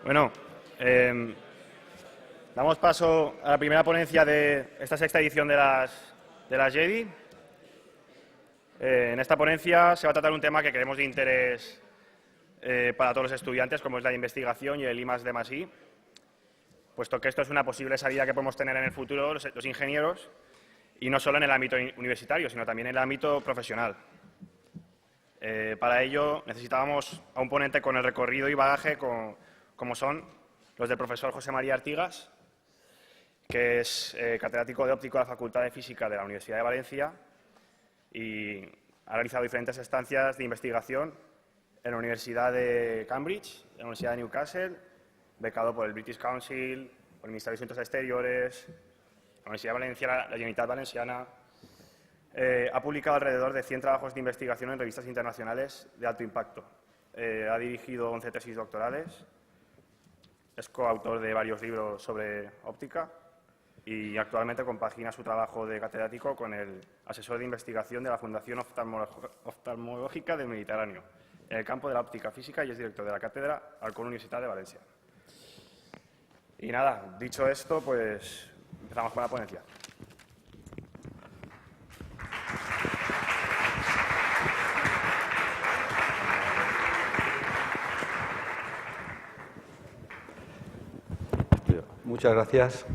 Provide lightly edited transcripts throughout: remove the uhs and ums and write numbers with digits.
Bueno, damos paso a la primera ponencia de esta sexta edición de las JEDI. En esta ponencia se va a tratar un tema que creemos de interés para todos los estudiantes, como es la investigación y el I+D+I, puesto que esto es una posible salida que podemos tener en el futuro los ingenieros, y no solo en el ámbito universitario, sino también en el ámbito profesional. Para ello necesitábamos a un ponente con el recorrido y bagaje como son los del profesor José María Artigas, que es catedrático de óptico de la Facultad de Física de la Universidad de Valencia y ha realizado diferentes estancias de investigación en la Universidad de Cambridge, en la Universidad de Newcastle, becado por el British Council, por el Ministerio de Asuntos Exteriores, la Universidad Valenciana, la Generalitat Valenciana. Ha publicado alrededor de 100 trabajos de investigación en revistas internacionales de alto impacto. Ha dirigido 11 tesis doctorales, es coautor de varios libros sobre óptica y actualmente compagina su trabajo de catedrático con el asesor de investigación de la Fundación Oftalmológica del Mediterráneo, en el campo de la óptica física, y es director de la cátedra Alcón Universitat de Valencia. Y nada, dicho esto, pues empezamos con la ponencia. Muchas gracias.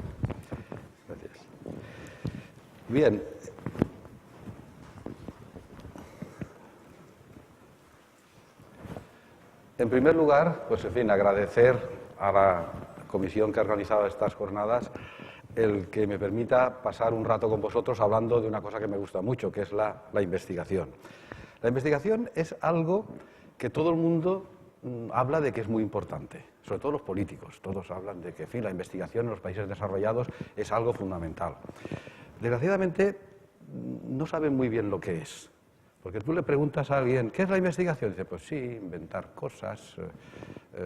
Bien. En primer lugar, pues en fin, agradecer a la comisión que ha organizado estas jornadas el que me permita pasar un rato con vosotros hablando de una cosa que me gusta mucho, que es la investigación. La investigación es algo que todo el mundo habla de que es muy importante, sobre todo los políticos. Todos hablan de que, en fin, la investigación en los países desarrollados es algo fundamental. Desgraciadamente, no saben muy bien lo que es. Porque tú le preguntas a alguien, ¿qué es la investigación? Dice, pues sí, inventar cosas,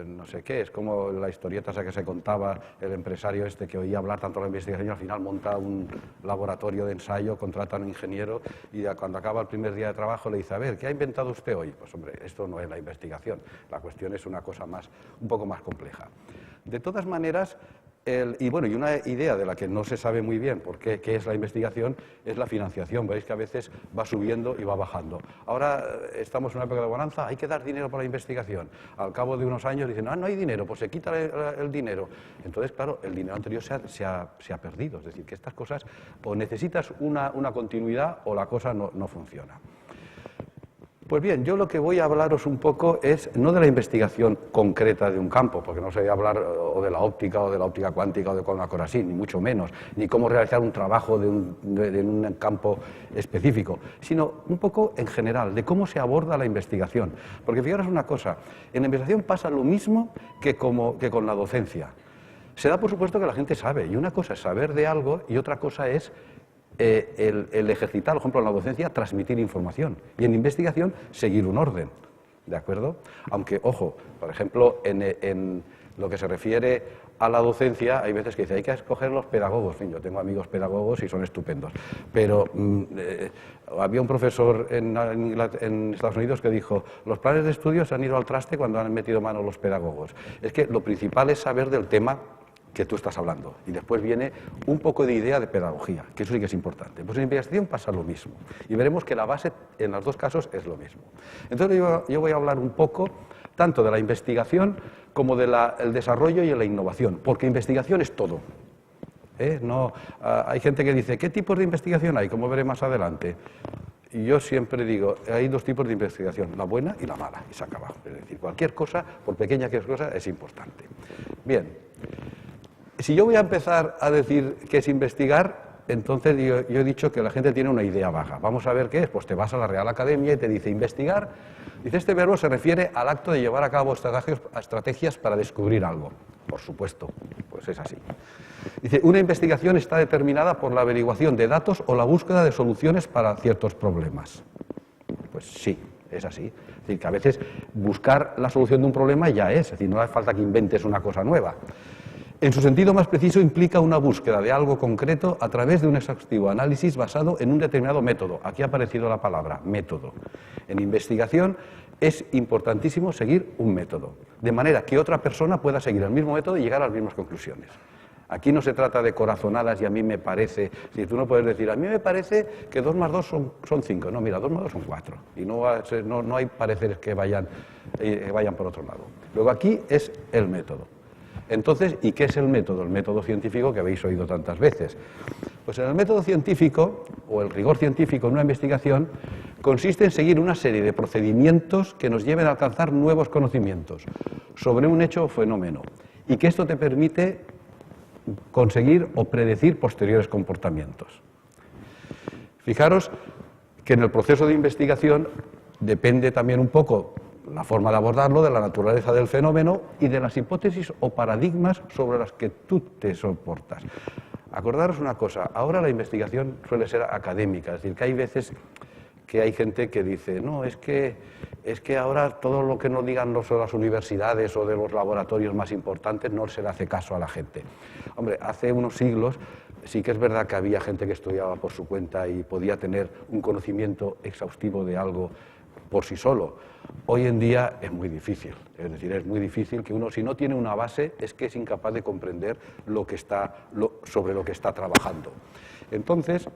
no sé qué. Es como la historieta esa que se contaba el empresario este que oía hablar tanto de la investigación y al final monta un laboratorio de ensayo, contrata a un ingeniero y cuando acaba el primer día de trabajo le dice, a ver, ¿qué ha inventado usted hoy? Pues hombre, esto no es la investigación. La cuestión es una cosa un poco más compleja. De todas maneras, y una idea de la que no se sabe muy bien qué es la investigación es la financiación. Veis que a veces va subiendo y va bajando. Ahora estamos en una época de bonanza, hay que dar dinero para la investigación. Al cabo de unos años dicen, no hay dinero, pues se quita el dinero. Entonces, claro, el dinero anterior se ha perdido. Es decir, que estas cosas o necesitas una continuidad o la cosa no funciona. Pues bien, yo lo que voy a hablaros un poco es no de la investigación concreta de un campo, porque no se voy a hablar o de la óptica cuántica o de Colmacorazín, ni mucho menos, ni cómo realizar un trabajo de un campo específico, sino un poco en general, de cómo se aborda la investigación. Porque fijaros una cosa, en la investigación pasa lo mismo que con la docencia. Se da por supuesto que la gente sabe, y una cosa es saber de algo y otra cosa es el ejercitar, por ejemplo, en la docencia, transmitir información y en investigación seguir un orden, ¿de acuerdo? Aunque, ojo, por ejemplo, en lo que se refiere a la docencia, hay veces que dice, hay que escoger los pedagogos. En fin, yo tengo amigos pedagogos y son estupendos, pero había un profesor en Estados Unidos que dijo, los planes de estudio se han ido al traste cuando han metido mano los pedagogos. Es que lo principal es saber del tema que tú estás hablando. Y después viene un poco de idea de pedagogía, que eso sí que es importante. Pues en investigación pasa lo mismo. Y veremos que la base en los dos casos es lo mismo. Entonces yo voy a hablar un poco tanto de la investigación como del desarrollo y de la innovación, porque investigación es todo. Hay gente que dice, ¿qué tipos de investigación hay? Como veré más adelante. Y yo siempre digo, hay dos tipos de investigación, la buena y la mala, y se acaba. Es decir, cualquier cosa, por pequeña que sea cosa, es importante. Bien. Si yo voy a empezar a decir qué es investigar, entonces yo he dicho que la gente tiene una idea vaga. Vamos a ver qué es. Pues te vas a la Real Academia y te dice investigar. Dice, este verbo se refiere al acto de llevar a cabo estrategias para descubrir algo. Por supuesto, pues es así. Dice, una investigación está determinada por la averiguación de datos o la búsqueda de soluciones para ciertos problemas. Pues sí, es así. Es decir, que a veces buscar la solución de un problema ya es decir, no hace falta que inventes una cosa nueva. En su sentido más preciso, implica una búsqueda de algo concreto a través de un exhaustivo análisis basado en un determinado método. Aquí ha aparecido la palabra, método. En investigación es importantísimo seguir un método, de manera que otra persona pueda seguir el mismo método y llegar a las mismas conclusiones. Aquí no se trata de corazonadas y a mí me parece, si tú no puedes decir, a mí me parece que 2 más 2 son 5, no, mira, 2 más 2 son 4, y no hay pareceres que vayan por otro lado. Luego aquí es el método. Entonces, ¿y qué es el método? El método científico que habéis oído tantas veces. Pues en el método científico, o el rigor científico en una investigación, consiste en seguir una serie de procedimientos que nos lleven a alcanzar nuevos conocimientos sobre un hecho o fenómeno, y que esto te permite conseguir o predecir posteriores comportamientos. Fijaros que en el proceso de investigación depende también un poco la forma de abordarlo, de la naturaleza del fenómeno y de las hipótesis o paradigmas sobre las que tú te soportas. Acordaros una cosa, ahora la investigación suele ser académica, es decir, que hay veces que hay gente que dice, no, es que ahora todo lo que nos digan las universidades o de los laboratorios más importantes no se le hace caso a la gente. Hombre, hace unos siglos sí que es verdad que había gente que estudiaba por su cuenta y podía tener un conocimiento exhaustivo de algo por sí solo. Hoy en día es muy difícil, es decir, es muy difícil que uno, si no tiene una base, es que es incapaz de comprender sobre lo que está trabajando. Entonces,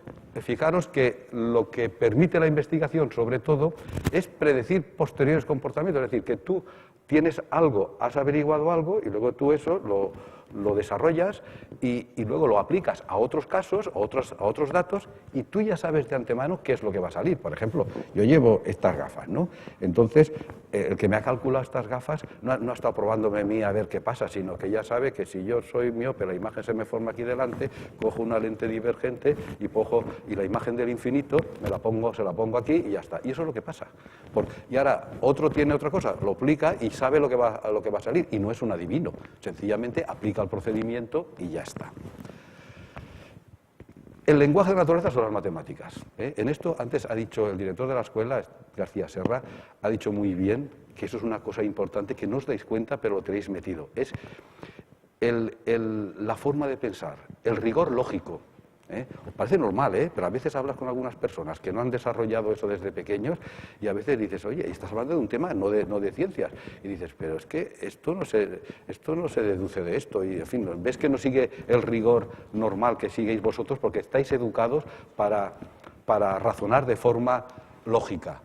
fijaros que lo que permite la investigación, sobre todo, es predecir posteriores comportamientos, es decir, que tú tienes algo, has averiguado algo y luego tú eso lo desarrollas y luego lo aplicas a otros casos, a otros datos, y tú ya sabes de antemano qué es lo que va a salir. Por ejemplo, yo llevo estas gafas, ¿no? Entonces, el que me ha calculado estas gafas no ha estado probándome a mí a ver qué pasa, sino que ya sabe que si yo soy miope, la imagen se me forma aquí delante, cojo una lente divergente y la imagen del infinito se la pongo aquí y ya está. Y eso es lo que pasa. Y ahora otro tiene otra cosa, lo aplica y sabe lo que va a salir, y no es un adivino, sencillamente aplica el procedimiento y ya está. El lenguaje de la naturaleza son las matemáticas. En esto, antes ha dicho el director de la escuela, García Serra, ha dicho muy bien que eso es una cosa importante que no os dais cuenta, pero lo tenéis metido. Es la forma de pensar, el rigor lógico. Os parece normal, pero a veces hablas con algunas personas que no han desarrollado eso desde pequeños y a veces dices, oye, estás hablando de un tema no de ciencias. Y dices, pero es que esto no se deduce de esto. Y en fin, ves que no sigue el rigor normal que siguéis vosotros porque estáis educados para razonar de forma lógica.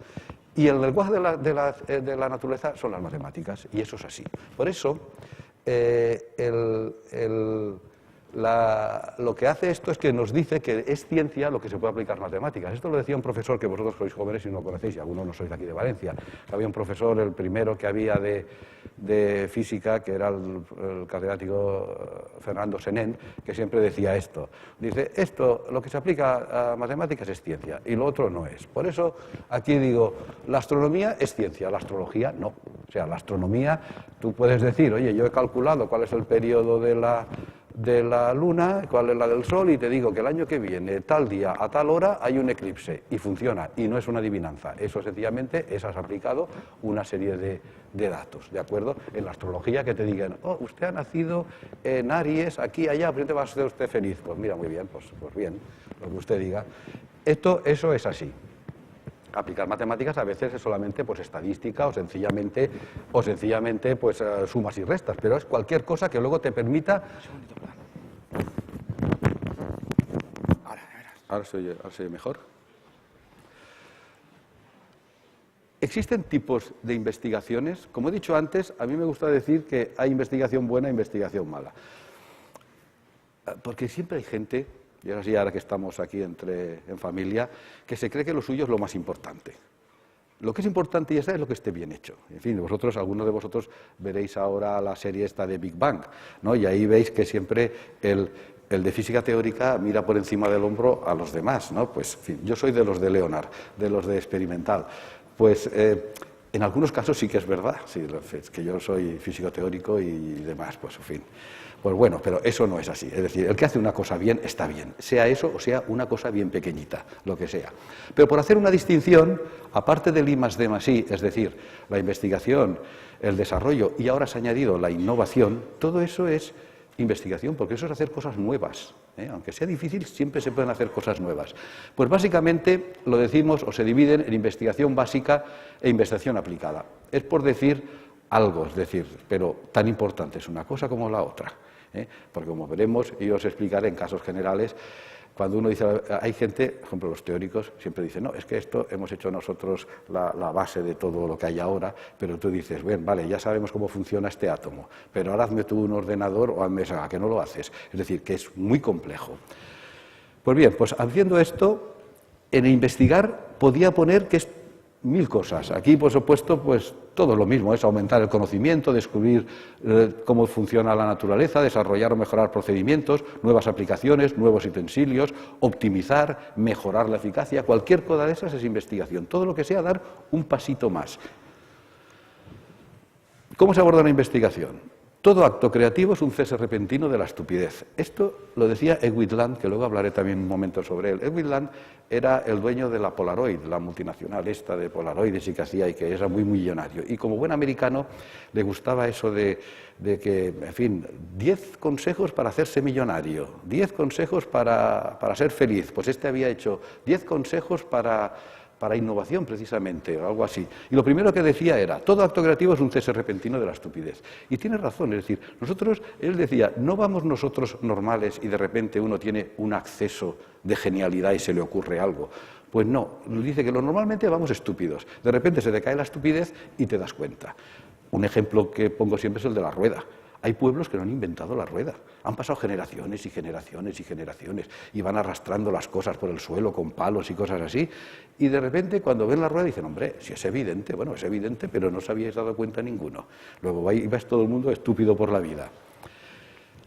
Y el lenguaje de la naturaleza son las matemáticas, y eso es así. Por eso, lo que hace esto es que nos dice que es ciencia lo que se puede aplicar matemáticas. Esto lo decía un profesor que vosotros sois jóvenes y no lo conocéis, y algunos no sois de aquí de Valencia. Había un profesor, el primero que había de física, que era el catedrático Fernando Senén, que siempre decía esto. Dice, esto, lo que se aplica a matemáticas es ciencia, y lo otro no es. Por eso aquí digo, la astronomía es ciencia, la astrología no. O sea, la astronomía, tú puedes decir, oye, yo he calculado cuál es el periodo de la luna, cuál es la del sol, y te digo que el año que viene, tal día, a tal hora, hay un eclipse, y funciona, y no es una adivinanza. Eso sencillamente has aplicado una serie de datos, ¿de acuerdo? En la astrología que te digan, oh, usted ha nacido en Aries, aquí, allá, ¿por va a ser usted feliz? Pues mira, muy bien, pues bien, lo que usted diga. Eso es así. Aplicar matemáticas a veces es solamente pues estadística o sencillamente pues sumas y restas, pero es cualquier cosa que luego te permita. Ahora se oye mejor. Existen tipos de investigaciones. Como he dicho antes, a mí me gusta decir que hay investigación buena e investigación mala. Porque siempre hay gente, y ahora que estamos aquí en familia, que se cree que lo suyo es lo más importante. Lo que es importante y es lo que esté bien hecho. En fin, algunos de vosotros veréis ahora la serie esta de Big Bang, ¿no? Y ahí veis que siempre el de física teórica mira por encima del hombro a los demás, ¿no? Pues, en fin, yo soy de los de Leonard, de los de experimental. Pues en algunos casos sí que es verdad, sí, es que yo soy físico teórico y demás, pues en fin. Pues bueno, pero eso no es así. Es decir, el que hace una cosa bien, está bien. Sea eso o sea una cosa bien pequeñita, lo que sea. Pero por hacer una distinción, aparte del I+D+I, es decir, la investigación, el desarrollo y ahora se ha añadido la innovación, todo eso es investigación, porque eso es hacer cosas nuevas. Aunque sea difícil, siempre se pueden hacer cosas nuevas. Pues básicamente lo decimos o se dividen en investigación básica e investigación aplicada. Es por decir algo, es decir, pero tan importante es una cosa como la otra. Porque como veremos, y os explicaré en casos generales, cuando uno dice, hay gente, por ejemplo los teóricos, siempre dicen, no, es que esto hemos hecho nosotros la base de todo lo que hay ahora, pero tú dices, bien, vale, ya sabemos cómo funciona este átomo, pero ahora hazme tú un ordenador o hazme esa, que no lo haces. Es decir, que es muy complejo. Pues bien, pues haciendo esto, en investigar podía poner que es 1000 cosas. Aquí, por supuesto, pues todo lo mismo, es aumentar el conocimiento, descubrir cómo funciona la naturaleza, desarrollar o mejorar procedimientos, nuevas aplicaciones, nuevos utensilios, optimizar, mejorar la eficacia, cualquier cosa de esas es investigación. Todo lo que sea dar un pasito más. ¿Cómo se aborda una investigación? Todo acto creativo es un cese repentino de la estupidez. Esto lo decía Edwin Land, que luego hablaré también un momento sobre él. Edwin Land era el dueño de la Polaroid, la multinacional esta de Polaroides y que hacía y que era muy millonario. Y como buen americano le gustaba eso de que, en fin, 10 consejos para hacerse millonario, 10 consejos para ser feliz. Pues este había hecho 10 consejos para innovación, precisamente, o algo así. Y lo primero que decía era, todo acto creativo es un cese repentino de la estupidez. Y tiene razón, es decir, él decía, no vamos nosotros normales y de repente uno tiene un acceso de genialidad y se le ocurre algo. Pues no, dice que normalmente vamos estúpidos. De repente se te cae la estupidez y te das cuenta. Un ejemplo que pongo siempre es el de la rueda. Hay pueblos que no han inventado la rueda. Han pasado generaciones y generaciones y generaciones y van arrastrando las cosas por el suelo con palos y cosas así. Y de repente cuando ven la rueda dicen, hombre, si es evidente, bueno, es evidente, pero no os habíais dado cuenta ninguno. Luego vais todo el mundo estúpido por la vida.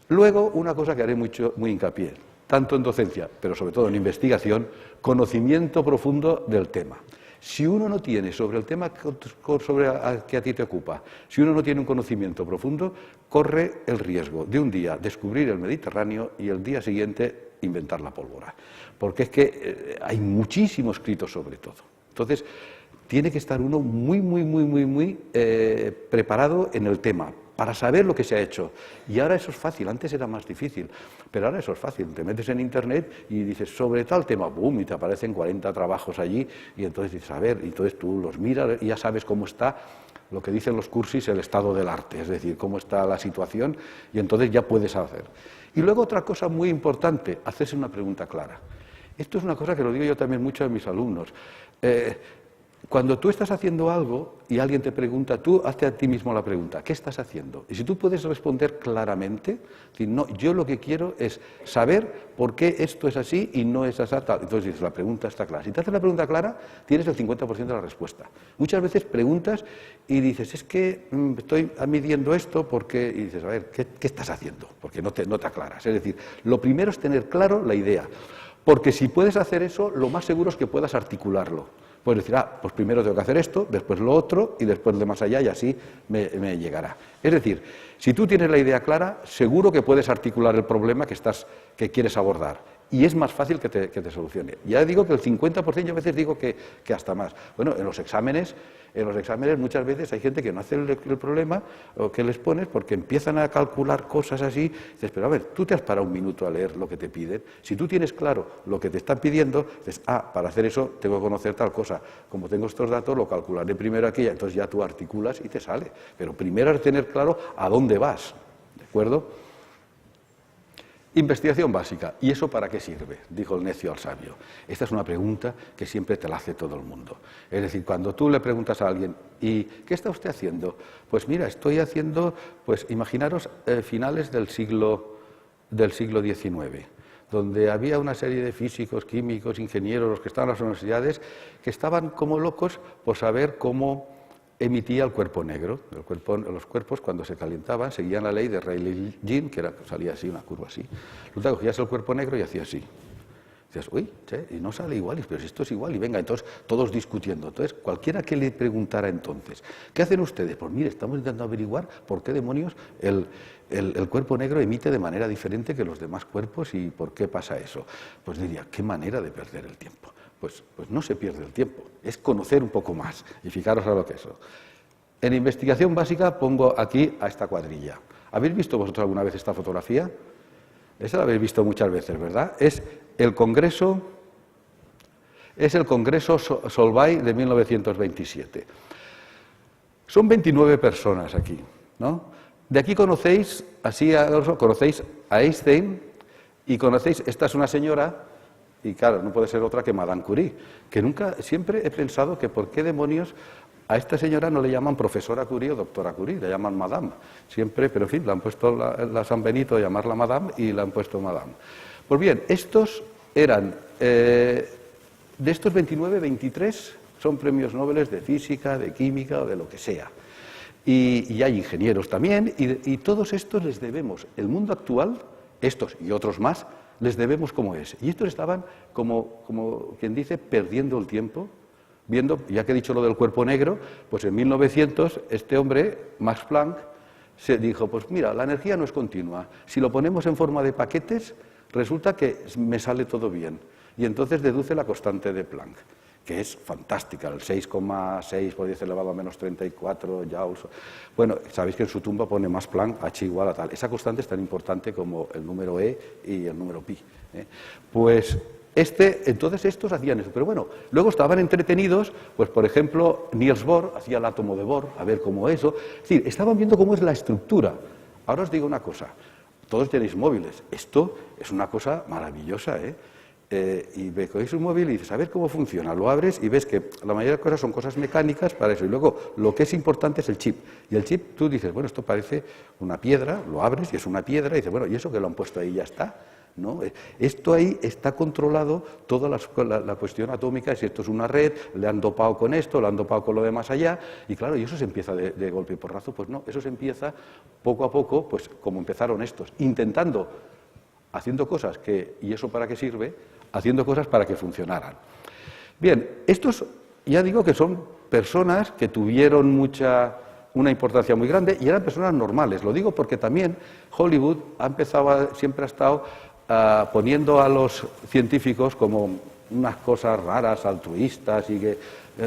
Luego, una cosa que haré muy hincapié, tanto en docencia, pero sobre todo en investigación, conocimiento profundo del tema. Si uno no tiene sobre el tema que a ti te ocupa, si uno no tiene un conocimiento profundo, corre el riesgo de un día descubrir el Mediterráneo y el día siguiente inventar la pólvora. Porque es que hay muchísimo escrito sobre todo. Entonces, tiene que estar uno muy preparado en el tema para saber lo que se ha hecho. Y ahora eso es fácil, antes era más difícil, pero ahora eso es fácil. Te metes en Internet y dices, sobre tal tema, ¡boom!, y te aparecen 40 trabajos allí, y entonces dices, a ver, y entonces tú los miras y ya sabes cómo está, lo que dicen los cursis, el estado del arte, es decir, cómo está la situación, y entonces ya puedes hacer. Y luego otra cosa muy importante, hacerse una pregunta clara. Esto es una cosa que lo digo yo también mucho a mis alumnos. Cuando tú estás haciendo algo y alguien te pregunta, tú hazte a ti mismo la pregunta, ¿qué estás haciendo? Y si tú puedes responder claramente, decir, no, yo lo que quiero es saber por qué esto es así y no es así, tal. Entonces dices, la pregunta está clara. Si te haces la pregunta clara, tienes el 50% de la respuesta. Muchas veces preguntas y dices, es que estoy midiendo esto porque... Y dices, a ver, ¿qué estás haciendo? Porque no te aclaras. Es decir, lo primero es tener claro la idea. Porque si puedes hacer eso, lo más seguro es que puedas articularlo. Puedes decir, pues primero tengo que hacer esto, después lo otro y después de más allá y así me llegará. Es decir, si tú tienes la idea clara, seguro que puedes articular el problema que quieres abordar y es más fácil que te solucione. Ya digo que el 50%, yo a veces digo que hasta más. Bueno, en los exámenes muchas veces hay gente que no hace el problema o que les pones porque empiezan a calcular cosas así. Dices, pero a ver, tú te has parado un minuto a leer lo que te piden. Si tú tienes claro lo que te están pidiendo, dices, para hacer eso tengo que conocer tal cosa. Como tengo estos datos, lo calcularé primero aquí, entonces ya tú articulas y te sale. Pero primero es tener claro a dónde vas, ¿de acuerdo? Investigación básica. ¿Y eso para qué sirve? Dijo el necio al sabio. Esta es una pregunta que siempre te la hace todo el mundo. Es decir, cuando tú le preguntas a alguien, ¿y qué está usted haciendo? Pues mira, estoy haciendo, pues imaginaros, finales del siglo XIX, donde había una serie de físicos, químicos, ingenieros, los que estaban en las universidades, que estaban como locos por saber cómo emitía el cuerpo negro. Los cuerpos, cuando se calentaban, seguían la ley de Rayleigh-Jean, que salía así, una curva así. Tú te cogías el cuerpo negro y hacía así. Dices, uy, y no sale igual, pero si esto es igual, y venga, entonces todos discutiendo. Entonces, cualquiera que le preguntara entonces, ¿qué hacen ustedes? Pues mire, estamos intentando averiguar por qué demonios el cuerpo negro emite de manera diferente que los demás cuerpos y por qué pasa eso. Pues diría, qué manera de perder el tiempo. Pues no se pierde el tiempo, es conocer un poco más y fijaros a lo que es eso. En investigación básica pongo aquí a esta cuadrilla. ¿Habéis visto vosotros alguna vez esta fotografía? Esa la habéis visto muchas veces, ¿verdad? Es el Congreso Solvay de 1927. Son 29 personas aquí, ¿no? De aquí conocéis a Einstein y conocéis, esta es una señora, y claro, no puede ser otra que Madame Curie, que siempre he pensado que por qué demonios a esta señora no le llaman profesora Curie o doctora Curie, le llaman Madame, siempre, pero en fin, le han puesto la San Benito a llamarla Madame y le han puesto Madame. Pues bien, estos eran, de estos 29, 23 son premios Nobel de física, de química o de lo que sea. Y hay ingenieros también, y todos estos les debemos, el mundo actual, estos y otros más, les debemos como es. Y estos estaban, como quien dice, perdiendo el tiempo, viendo, ya que he dicho lo del cuerpo negro, pues en 1900 este hombre, Max Planck, se dijo, pues mira, la energía no es continua, si lo ponemos en forma de paquetes, resulta que me sale todo bien. Y entonces deduce la constante de Planck, que es fantástica, el 6,6 por 10 elevado a menos 34 joules. Bueno, sabéis que en su tumba pone Max Planck, H igual a tal. Esa constante es tan importante como el número E y el número pi. Pues entonces estos hacían eso. Pero bueno, luego estaban entretenidos, pues por ejemplo, Niels Bohr hacía el átomo de Bohr, a ver cómo eso. Es decir, estaban viendo cómo es la estructura. Ahora os digo una cosa, todos tenéis móviles. Esto es una cosa maravillosa, y cogéis un móvil y dices, a ver cómo funciona, lo abres y ves que la mayoría de cosas son cosas mecánicas para eso, y luego lo que es importante es el chip, y el chip tú dices, bueno, esto parece una piedra, lo abres y es una piedra, y dices, bueno, ¿y eso que lo han puesto ahí ya está? ¿No? Esto ahí está controlado, toda la cuestión atómica, si esto es una red, le han dopado con esto, le han dopado con lo de más allá, y claro, y eso se empieza de golpe y porrazo, pues no, eso se empieza poco a poco, pues como empezaron estos, haciendo cosas ¿y eso para qué sirve? Haciendo cosas para que funcionaran. Bien, estos ya digo que son personas que tuvieron una importancia muy grande y eran personas normales. Lo digo porque también Hollywood siempre ha estado poniendo a los científicos como unas cosas raras, altruistas, y que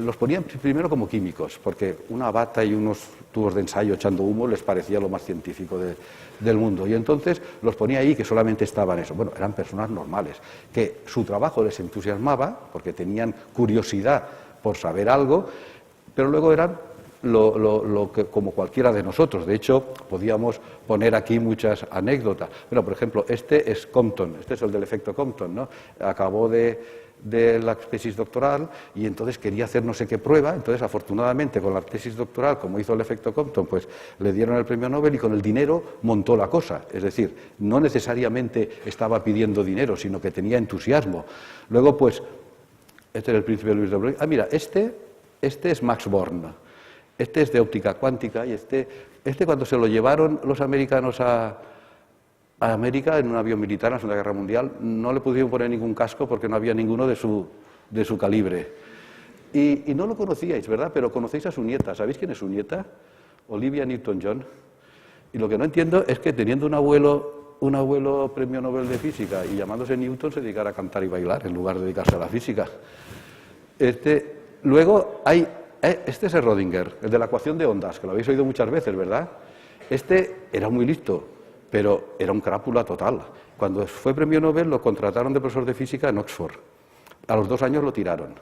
los ponían primero como químicos, porque una bata y unos tubos de ensayo echando humo les parecía lo más científico del mundo. Y entonces los ponía ahí que solamente estaban eso. Bueno, eran personas normales, que su trabajo les entusiasmaba, porque tenían curiosidad por saber algo, pero luego eran lo que, como cualquiera de nosotros. De hecho, podíamos poner aquí muchas anécdotas. Bueno, por ejemplo, este es Compton, este es el del efecto Compton, ¿no? Acabó de la tesis doctoral y entonces quería hacer no sé qué prueba, entonces afortunadamente con la tesis doctoral, como hizo el efecto Compton, pues le dieron el premio Nobel y con el dinero montó la cosa, es decir, no necesariamente estaba pidiendo dinero, sino que tenía entusiasmo. Luego, pues, este es el príncipe Luis de Broglie. Ah, mira, este es Max Born, este es de óptica cuántica y este cuando se lo llevaron los americanos a América en un avión militar en la Segunda Guerra Mundial, no le pudieron poner ningún casco porque no había ninguno de su calibre. Y no lo conocíais, ¿verdad? Pero conocéis a su nieta. ¿Sabéis quién es su nieta? Olivia Newton-John. Y lo que no entiendo es que teniendo un abuelo premio Nobel de Física y llamándose Newton se dedicara a cantar y bailar en lugar de dedicarse a la física. Luego hay... este es Schrödinger, el de la ecuación de ondas, que lo habéis oído muchas veces, ¿verdad? Este era muy listo, pero era un crápula total. Cuando fue premio Nobel lo contrataron de profesor de física en Oxford. A los 2 años lo tiraron.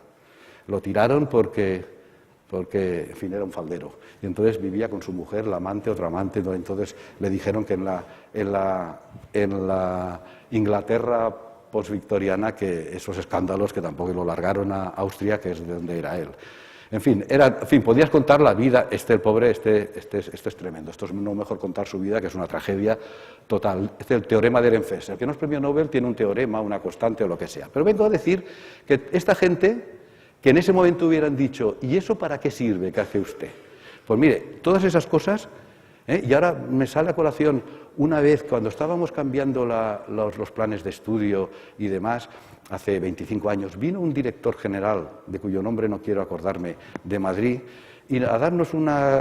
Lo tiraron porque en fin, era un faldero. Y entonces vivía con su mujer, la amante, otra amante. Entonces le dijeron que en la Inglaterra postvictoriana que esos escándalos que tampoco lo largaron a Austria, que es de donde era él. En fin, podías contar la vida, el pobre, este es tremendo, esto es no mejor contar su vida, que es una tragedia total. Este es el teorema de Ehrenfest, el que no es premio Nobel tiene un teorema, una constante o lo que sea. Pero vengo a decir que esta gente, que en ese momento hubieran dicho, ¿y eso para qué sirve que hace usted? Pues mire, todas esas cosas, y ahora me sale a colación una vez, cuando estábamos cambiando los planes de estudio y demás, hace 25 años, vino un director general, de cuyo nombre no quiero acordarme, de Madrid, y a darnos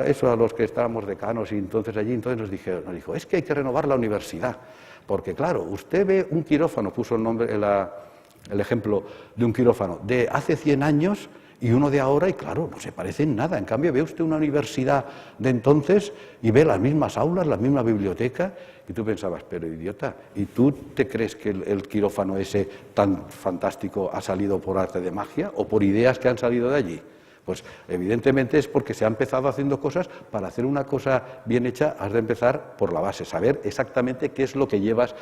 eso a los que estábamos decanos, y entonces nos dijo, es que hay que renovar la universidad, porque claro, usted ve un quirófano, puso el ejemplo de un quirófano, de hace 100 años, y uno de ahora, y claro, no se parece en nada. En cambio, ve usted una universidad de entonces y ve las mismas aulas, la misma biblioteca, y tú pensabas, pero idiota, ¿y tú te crees que el quirófano ese tan fantástico ha salido por arte de magia o por ideas que han salido de allí? Pues evidentemente es porque se ha empezado haciendo cosas. Para hacer una cosa bien hecha has de empezar por la base, saber exactamente qué es lo que llevas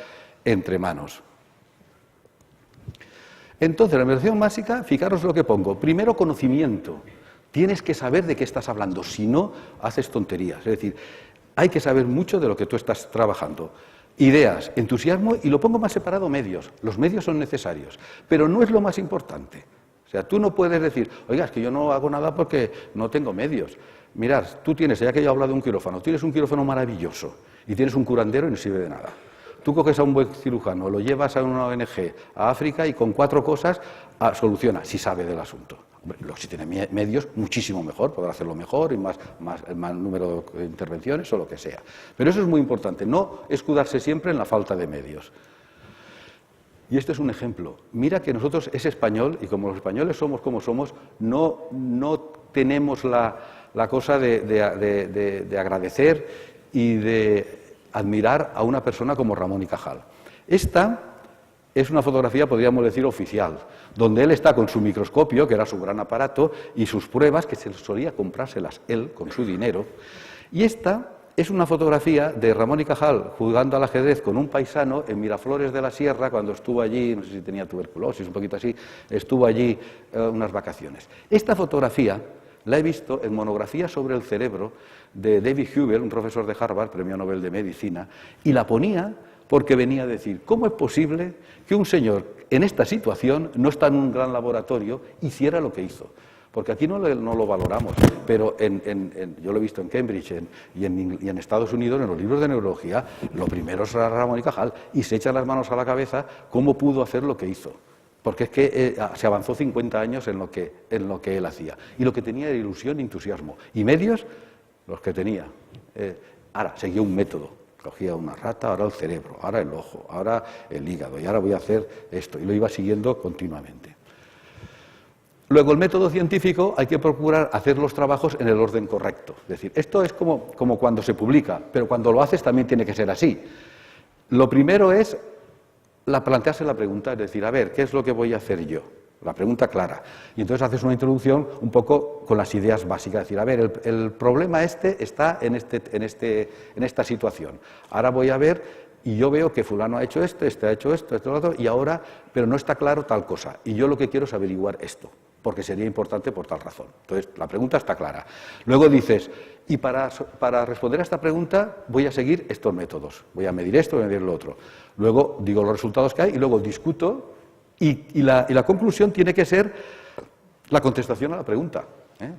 entre manos. Entonces, la investigación básica, fijaros lo que pongo. Primero, conocimiento. Tienes que saber de qué estás hablando, si no, haces tonterías. Es decir, hay que saber mucho de lo que tú estás trabajando. Ideas, entusiasmo, y lo pongo más separado, medios. Los medios son necesarios, pero no es lo más importante. O sea, tú no puedes decir, oiga, es que yo no hago nada porque no tengo medios. Mirad, tú tienes, ya que yo he hablado de un quirófano, tienes un quirófano maravilloso y tienes un curandero y no sirve de nada. Tú coges a un buen cirujano, lo llevas a una ONG, a África, y con 4 cosas soluciona, si sabe del asunto. Hombre, si tiene medios, muchísimo mejor, podrá hacerlo mejor y más número de intervenciones o lo que sea. Pero eso es muy importante, no escudarse siempre en la falta de medios. Y este es un ejemplo. Mira que nosotros es español, y como los españoles somos como somos, no tenemos la cosa de agradecer y de admirar a una persona como Ramón y Cajal. Esta es una fotografía, podríamos decir, oficial, donde él está con su microscopio, que era su gran aparato, y sus pruebas, que se solía comprárselas él con su dinero. Y esta es una fotografía de Ramón y Cajal jugando al ajedrez con un paisano en Miraflores de la Sierra, cuando estuvo allí, no sé si tenía tuberculosis, un poquito así, estuvo allí unas vacaciones. Esta fotografía la he visto en monografía sobre el cerebro de David Hubel, un profesor de Harvard, premio Nobel de Medicina, y la ponía porque venía a decir, ¿cómo es posible que un señor en esta situación, no está en un gran laboratorio, hiciera lo que hizo? Porque aquí no lo valoramos, pero yo lo he visto en Cambridge y en Estados Unidos, en los libros de neurología, lo primero es Ramón y Cajal, y se echan las manos a la cabeza cómo pudo hacer lo que hizo. Porque es que se avanzó 50 años en lo que él hacía. Y lo que tenía era ilusión y entusiasmo. Y medios, los que tenía. Ahora, seguía un método. Cogía una rata, ahora el cerebro, ahora el ojo, ahora el hígado, y ahora voy a hacer esto. Y lo iba siguiendo continuamente. Luego, el método científico, hay que procurar hacer los trabajos en el orden correcto. Es decir, esto es como cuando se publica, pero cuando lo haces también tiene que ser así. Lo primero es plantearse la pregunta, es decir, a ver, ¿qué es lo que voy a hacer yo? La pregunta clara. Y entonces haces una introducción un poco con las ideas básicas, es decir, a ver, el problema está en esta situación. Ahora voy a ver, y yo veo que fulano ha hecho esto, ha hecho esto, lo otro, y ahora, pero no está claro tal cosa. Y yo lo que quiero es averiguar esto, porque sería importante por tal razón. Entonces, la pregunta está clara. Luego dices, y para responder a esta pregunta voy a seguir estos métodos. Voy a medir esto, voy a medir lo otro. Luego digo los resultados que hay y luego discuto y la conclusión tiene que ser la contestación a la pregunta.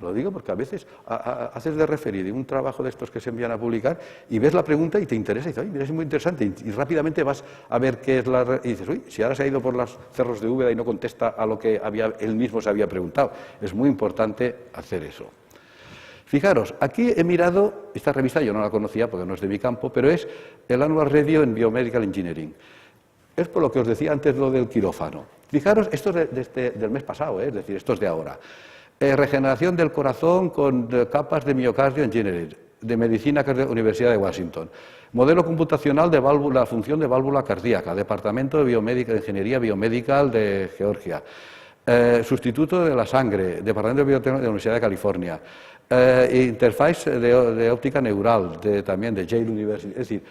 Lo digo porque a veces haces de referir de un trabajo de estos que se envían a publicar y ves la pregunta y te interesa y dices, oye, mira, es muy interesante, y rápidamente vas a ver qué es y dices, uy, si ahora se ha ido por los cerros de Úbeda y no contesta a lo que él mismo se había preguntado. Es muy importante hacer eso. Fijaros, aquí he mirado, esta revista yo no la conocía porque no es de mi campo, pero es el Annual Review en Biomedical Engineering. Es por lo que os decía antes lo del quirófano. Fijaros, esto es del mes pasado, es decir, esto es de ahora. Regeneración del corazón con capas de miocardio engineering, de medicina, Universidad de Washington. Modelo computacional de la función de válvula cardíaca, Departamento de Ingeniería Biomédica de Georgia. Sustituto de la sangre, Departamento de Biotecnología de la Universidad de California. Interface de óptica neural, también de Yale University. Es decir,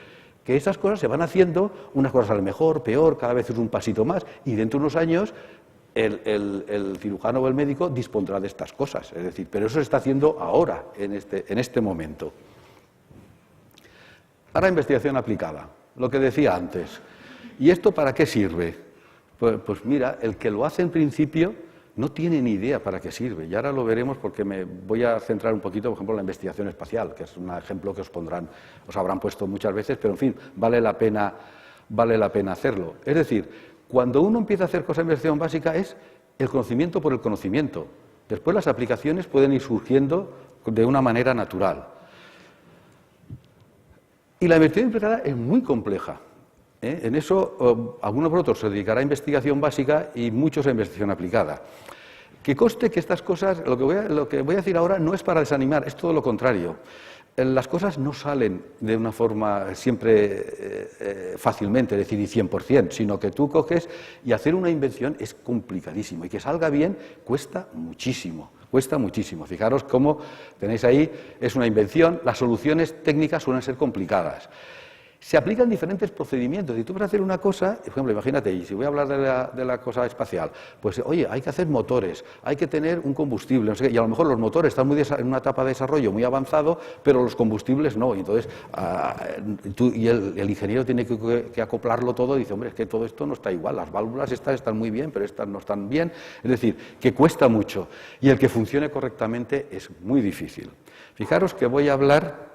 que esas cosas se van haciendo, unas cosas a lo mejor, peor, cada vez es un pasito más, y dentro de unos años el cirujano o el médico dispondrá de estas cosas. Es decir, pero eso se está haciendo ahora, en este momento. Ahora, investigación aplicada, lo que decía antes. ¿Y esto para qué sirve? Pues mira, el que lo hace en principio no tiene ni idea para qué sirve. Y ahora lo veremos porque me voy a centrar un poquito, por ejemplo, en la investigación espacial, que es un ejemplo que os habrán puesto muchas veces, pero en fin, vale la pena hacerlo. Es decir, cuando uno empieza a hacer cosas de investigación básica es el conocimiento por el conocimiento. Después las aplicaciones pueden ir surgiendo de una manera natural. Y la investigación aplicada es muy compleja. En eso, algunos de vosotros se dedicará a investigación básica y muchos a investigación aplicada. Que conste que estas cosas, lo que voy a decir ahora no es para desanimar, es todo lo contrario. Las cosas no salen de una forma siempre fácilmente, es decir, y 100%, sino que tú coges y hacer una invención es complicadísimo y que salga bien cuesta muchísimo. Cuesta muchísimo. Fijaros cómo tenéis ahí, es una invención, las soluciones técnicas suelen ser complicadas. Se aplican diferentes procedimientos. Y tú para hacer una cosa, por ejemplo, imagínate, y si voy a hablar de la cosa espacial, pues oye, hay que hacer motores, hay que tener un combustible, no sé qué, y a lo mejor los motores están en una etapa de desarrollo muy avanzado, pero los combustibles no. Y entonces, el ingeniero tiene que acoplarlo todo y dice, hombre, es que todo esto no está igual, las válvulas estas están muy bien, pero estas no están bien. Es decir, que cuesta mucho. Y el que funcione correctamente es muy difícil. Fijaros que voy a hablar,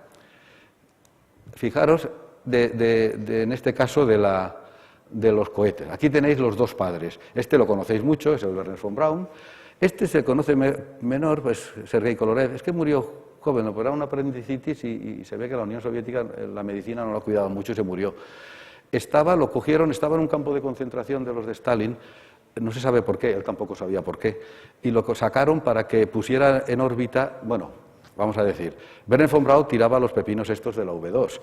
en este caso de los cohetes. Aquí tenéis los dos padres. Este lo conocéis mucho, es el Wernher von Braun. Este se conoce menor, pues Sergei Korolev. Es que murió joven, pero era una apendicitis y se ve que la Unión Soviética, la medicina no lo ha cuidado mucho y se murió. Lo cogieron, estaba en un campo de concentración de los de Stalin. No se sabe por qué, él tampoco sabía por qué. Y lo sacaron para que pusiera en órbita, bueno, vamos a decir, Wernher von Braun tiraba los pepinos estos de la V2.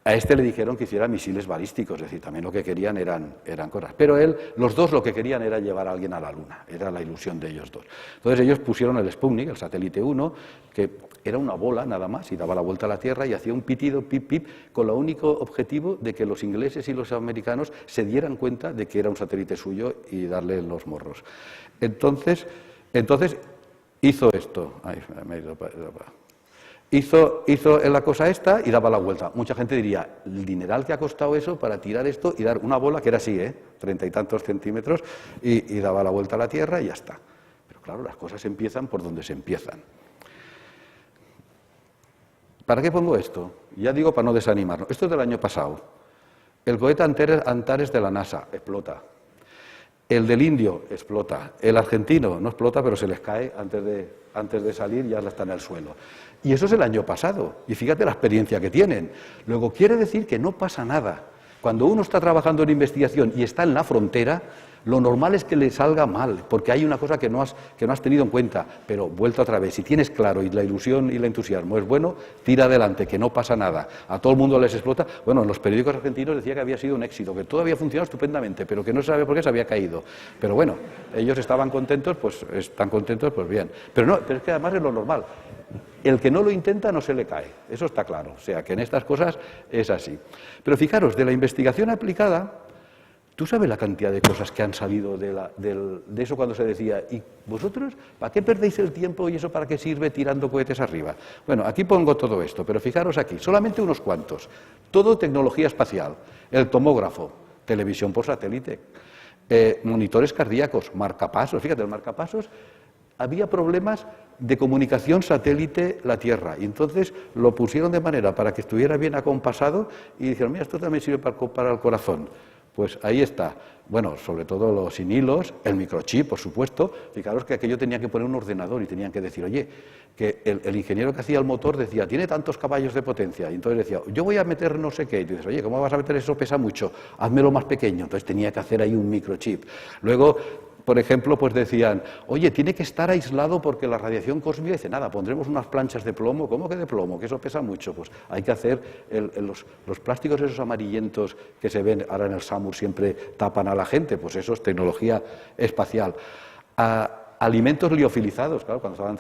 A este le dijeron que hiciera misiles balísticos, es decir, también lo que querían eran cosas. Pero los dos lo que querían era llevar a alguien a la Luna, era la ilusión de ellos dos. Entonces ellos pusieron el Sputnik, el satélite 1, que era una bola nada más y daba la vuelta a la Tierra y hacía un pitido, pip, pip, con el único objetivo de que los ingleses y los americanos se dieran cuenta de que era un satélite suyo y darle los morros. Entonces hizo esto. Ay, me he ido para... Hizo la cosa esta y daba la vuelta. Mucha gente diría, el dineral que ha costado eso para tirar esto y dar una bola que era así, 30 y tantos centímetros, y daba la vuelta a la Tierra y ya está. Pero claro, las cosas empiezan por donde se empiezan. ¿Para qué pongo esto? Ya digo para no desanimarnos. Esto es del año pasado. El cohete Antares de la NASA explota. El del indio explota. El argentino no explota, pero se les cae antes de salir, ya está en el suelo. Y eso es el año pasado. Y fíjate la experiencia que tienen. Luego, quiere decir que no pasa nada. Cuando uno está trabajando en investigación y está en la frontera, lo normal es que le salga mal, porque hay una cosa que no has tenido en cuenta. Pero vuelta otra vez, si tienes claro y la ilusión y el entusiasmo es bueno, tira adelante, que no pasa nada. A todo el mundo les explota. Bueno, en los periódicos argentinos decía que había sido un éxito, que todo había funcionado estupendamente, pero que no se sabe por qué se había caído. Pero bueno, ellos estaban contentos, pues están contentos, pues bien. Pero es que además es lo normal. El que no lo intenta no se le cae, eso está claro. O sea, que en estas cosas es así. Pero fijaros, de la investigación aplicada, ¿tú sabes la cantidad de cosas que han salido de eso cuando se decía, ¿y vosotros para qué perdéis el tiempo y eso para qué sirve tirando cohetes arriba? Bueno, aquí pongo todo esto, pero fijaros aquí, solamente unos cuantos. Todo tecnología espacial, el tomógrafo, televisión por satélite, monitores cardíacos, marcapasos. Fíjate, el marcapasos, había problemas de comunicación satélite la Tierra y entonces lo pusieron de manera para que estuviera bien acompasado y dijeron, mira, esto también sirve para el corazón. Pues ahí está. Bueno, sobre todo los sin hilos, el microchip, por supuesto. Fijaros que aquello tenía que poner un ordenador y tenían que decir, oye, que el ingeniero que hacía el motor decía, tiene tantos caballos de potencia. Y entonces decía, yo voy a meter no sé qué. Y tú dices, oye, ¿cómo vas a meter eso? Pesa mucho. Házmelo más pequeño. Entonces tenía que hacer ahí un microchip. Luego, por ejemplo, pues decían, oye, tiene que estar aislado porque la radiación cósmica, dice, nada, pondremos unas planchas de plomo. ¿Cómo que de plomo? Que eso pesa mucho. Pues hay que hacer los plásticos esos amarillentos que se ven ahora en el SAMUR siempre tapan a la gente, pues eso es tecnología espacial. Alimentos liofilizados, claro, cuando estaban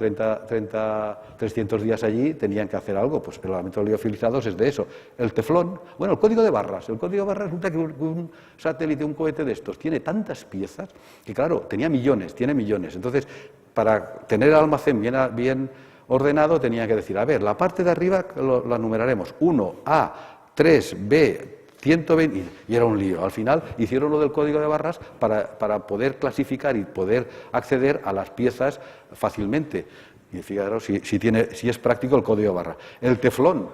300 días allí tenían que hacer algo, pues los alimentos liofilizados es de eso. El teflón, bueno, el código de barras resulta que un satélite, un cohete de estos, tiene tantas piezas que, claro, tiene millones, entonces, para tener el almacén bien ordenado, tenía que decir, a ver, la parte de arriba la numeraremos, 1A, 3B, 120, y era un lío. Al final hicieron lo del código de barras para poder clasificar y poder acceder a las piezas fácilmente. Y fijaros si es práctico el código de barras. El teflón,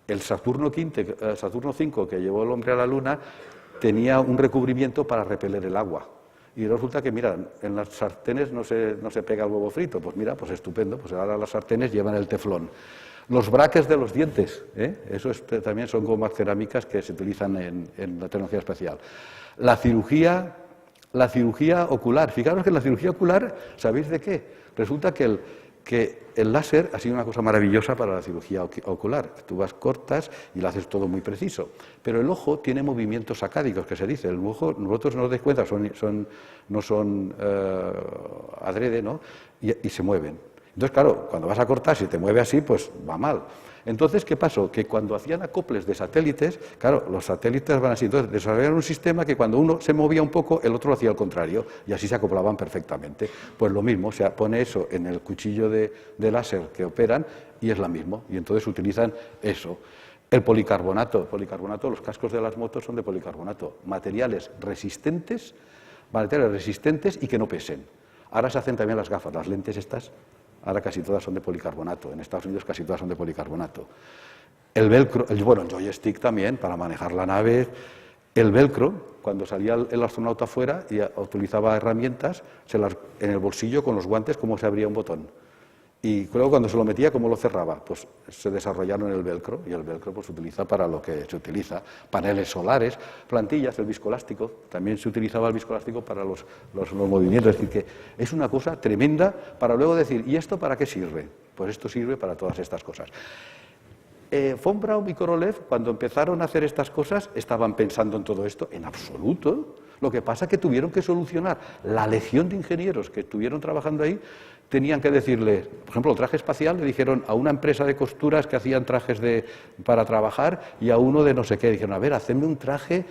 el Saturno V que llevó el hombre a la Luna, tenía un recubrimiento para repeler el agua. Y resulta que, mira, en las sartenes no se pega el huevo frito. Pues mira, pues estupendo, pues ahora las sartenes llevan el teflón. Los braques de los dientes, eso también son gomas cerámicas que se utilizan en la tecnología espacial. La cirugía la cirugía ocular. Fijaros que en la cirugía ocular, ¿sabéis de qué? Resulta que el láser ha sido una cosa maravillosa para la cirugía ocular. Tú vas, cortas y lo haces todo muy preciso. Pero el ojo tiene movimientos sacádicos, que se dice. El ojo, nosotros no nos dais cuenta, no son adrede, ¿no? Y se mueven. Entonces, claro, cuando vas a cortar, si te mueve así, pues va mal. Entonces, ¿qué pasó? Que cuando hacían acoples de satélites, claro, los satélites van así. Entonces, desarrollaron un sistema que cuando uno se movía un poco, el otro lo hacía al contrario, y así se acoplaban perfectamente. Pues lo mismo, se pone eso en el cuchillo de láser que operan, y es lo mismo. Y entonces utilizan eso. El policarbonato, los cascos de las motos son de policarbonato. Materiales resistentes y que no pesen. Ahora se hacen también las gafas, las lentes estas. Ahora casi todas son de policarbonato. En Estados Unidos casi todas son de policarbonato. El velcro, el joystick también, para manejar la nave. El velcro, cuando salía el astronauta afuera y utilizaba herramientas, en el bolsillo con los guantes, cómo se abría un botón. Y luego cuando se lo metía, ¿cómo lo cerraba? Pues se desarrollaron el velcro, y el velcro pues, se utiliza para lo que se utiliza. Paneles solares, plantillas, el viscoelástico. También se utilizaba el viscoelástico para los movimientos. Es decir, que es una cosa tremenda para luego decir, ¿y esto para qué sirve? Pues esto sirve para todas estas cosas. Von Braun y Korolev, cuando empezaron a hacer estas cosas, estaban pensando en todo esto, en absoluto. Lo que pasa es que tuvieron que solucionar. La legión de ingenieros que estuvieron trabajando ahí tenían que decirle, por ejemplo, el traje espacial, le dijeron a una empresa de costuras que hacían trajes para trabajar y a uno de no sé qué, dijeron, a ver, hacedme un traje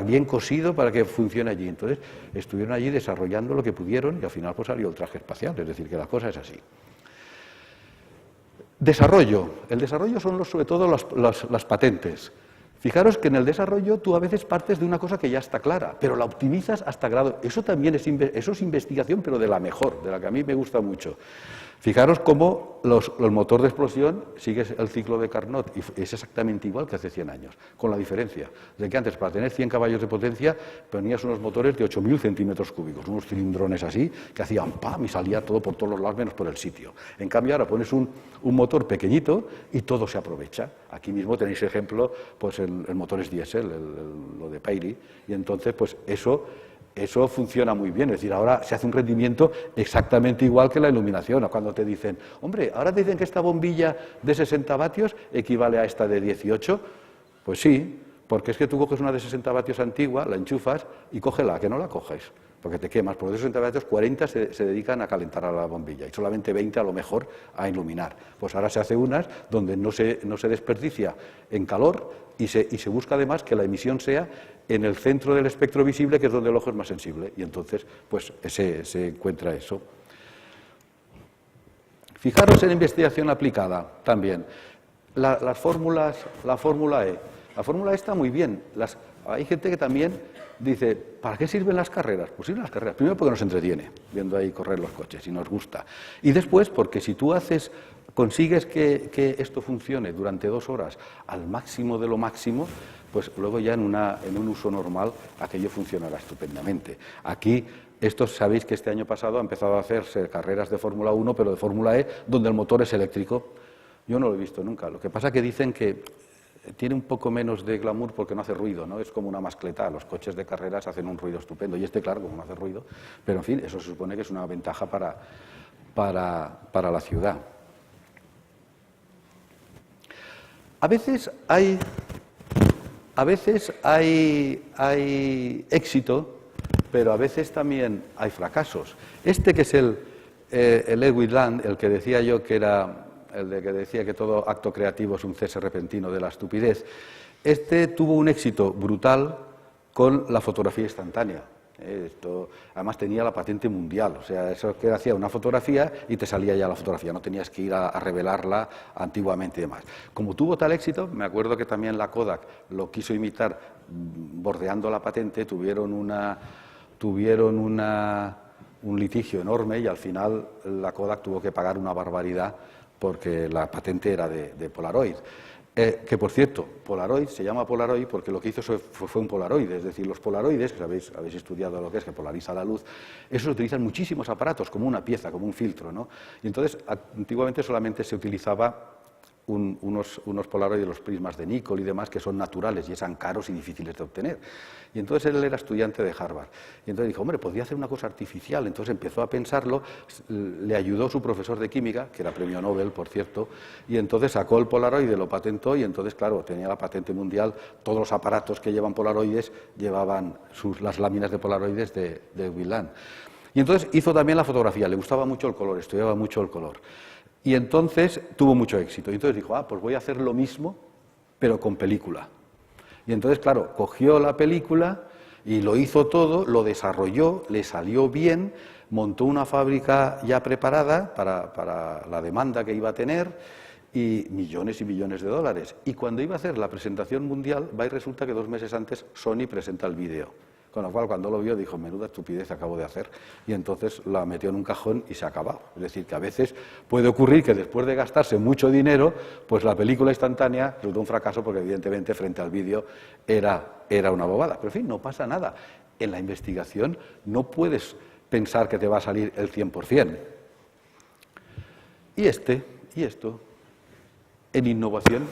bien cosido para que funcione allí. Entonces, estuvieron allí desarrollando lo que pudieron y al final pues salió el traje espacial, es decir, que la cosa es así. Desarrollo. El desarrollo son sobre todo las patentes. Fijaros que en el desarrollo tú a veces partes de una cosa que ya está clara, pero la optimizas hasta grado. Eso también es investigación, pero de la mejor, de la que a mí me gusta mucho. Fijaros cómo el motor de explosión sigue el ciclo de Carnot y es exactamente igual que hace 100 años, con la diferencia de que antes para tener 100 caballos de potencia ponías unos motores de 8.000 centímetros cúbicos, unos cilindrones así que hacían ¡pam! Y salía todo por todos los lados menos por el sitio. En cambio ahora pones un motor pequeñito y todo se aprovecha. Aquí mismo tenéis ejemplo, pues el motor es diésel, lo de Paley, y entonces pues eso funciona muy bien, es decir, ahora se hace un rendimiento exactamente igual que la iluminación. O cuando te dicen, hombre, ahora te dicen que esta bombilla de 60 vatios equivale a esta de 18, pues sí, porque es que tú coges una de 60 vatios antigua, la enchufas y cógela, que no la coges, porque te quemas. Por de 60 vatios, 40 se dedican a calentar a la bombilla y solamente 20 a lo mejor a iluminar. Pues ahora se hace unas donde no se desperdicia en calor y se busca además que la emisión sea en el centro del espectro visible, que es donde el ojo es más sensible, y entonces pues se encuentra eso. Fijaros en investigación aplicada también. Las fórmulas, la fórmula E. La fórmula E está muy bien. Hay gente que también dice, ¿para qué sirven las carreras? Pues sirven las carreras. Primero porque nos entretiene, viendo ahí correr los coches, y nos gusta. Y después porque si tú consigues que esto funcione durante 2 horas al máximo de lo máximo, pues luego ya en un uso normal aquello funcionará estupendamente. Aquí, sabéis que este año pasado ha empezado a hacerse carreras de Fórmula 1, pero de Fórmula E, donde el motor es eléctrico. Yo no lo he visto nunca. Lo que pasa es que dicen que tiene un poco menos de glamour porque no hace ruido, ¿no? Es como una mascleta. Los coches de carreras hacen un ruido estupendo. Y claro, como no hace ruido, pero en fin, eso se supone que es una ventaja para la ciudad. A veces hay éxito, pero a veces también hay fracasos. Que es el Edwin Land, el que decía yo que era el de que decía que todo acto creativo es un cese repentino de la estupidez, tuvo un éxito brutal con la fotografía instantánea. Esto, además tenía la patente mundial, o sea, eso que hacía una fotografía y te salía ya la fotografía, no tenías que ir a revelarla antiguamente y demás. Como tuvo tal éxito, me acuerdo que también la Kodak lo quiso imitar bordeando la patente, tuvieron un litigio enorme y al final la Kodak tuvo que pagar una barbaridad porque la patente era de Polaroid. Que por cierto, Polaroid se llama Polaroid porque lo que hizo fue un Polaroid, es decir, los Polaroides, que habéis estudiado lo que es, que polariza la luz, eso utilizan muchísimos aparatos, como una pieza, como un filtro, ¿no? Y entonces, antiguamente solamente se utilizaba unos Polaroid, los prismas de Nikon y demás, que son naturales y eran caros y difíciles de obtener. Y entonces él era estudiante de Harvard. Y entonces dijo, hombre, podría hacer una cosa artificial. Entonces empezó a pensarlo, le ayudó su profesor de química, que era premio Nobel, por cierto, y entonces sacó el Polaroid, lo patentó, y entonces, claro, tenía la patente mundial. Todos los aparatos que llevan Polaroides llevaban las láminas de Polaroides de Wieland. Y entonces hizo también la fotografía, le gustaba mucho el color, estudiaba mucho el color. Y entonces tuvo mucho éxito. Y entonces dijo, pues voy a hacer lo mismo, pero con película. Y entonces, claro, cogió la película y lo hizo todo, lo desarrolló, le salió bien, montó una fábrica ya preparada para la demanda que iba a tener y millones y millones de dólares. Y cuando iba a hacer la presentación mundial, va y resulta que 2 meses antes Sony presenta el vídeo. Con lo cual, cuando lo vio, dijo, menuda estupidez acabo de hacer. Y entonces la metió en un cajón y se ha acabado. Es decir, que a veces puede ocurrir que después de gastarse mucho dinero, pues la película instantánea resultó un fracaso porque evidentemente frente al vídeo era una bobada. Pero en fin, no pasa nada. En la investigación no puedes pensar que te va a salir el 100%. Y esto, en innovación,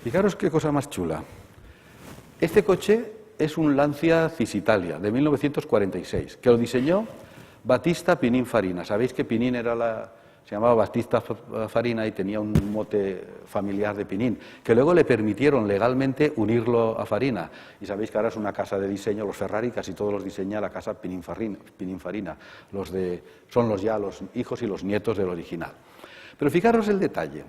fijaros qué cosa más chula. Este coche es un Lancia Cisitalia de 1946, que lo diseñó Battista Pininfarina. Sabéis que Pinin se llamaba Battista Farina y tenía un mote familiar de Pinin, que luego le permitieron legalmente unirlo a Farina. Y sabéis que ahora es una casa de diseño, los Ferrari casi todos los diseña la casa Pininfarina. Son los hijos y los nietos del original. Pero fijaros el detalle.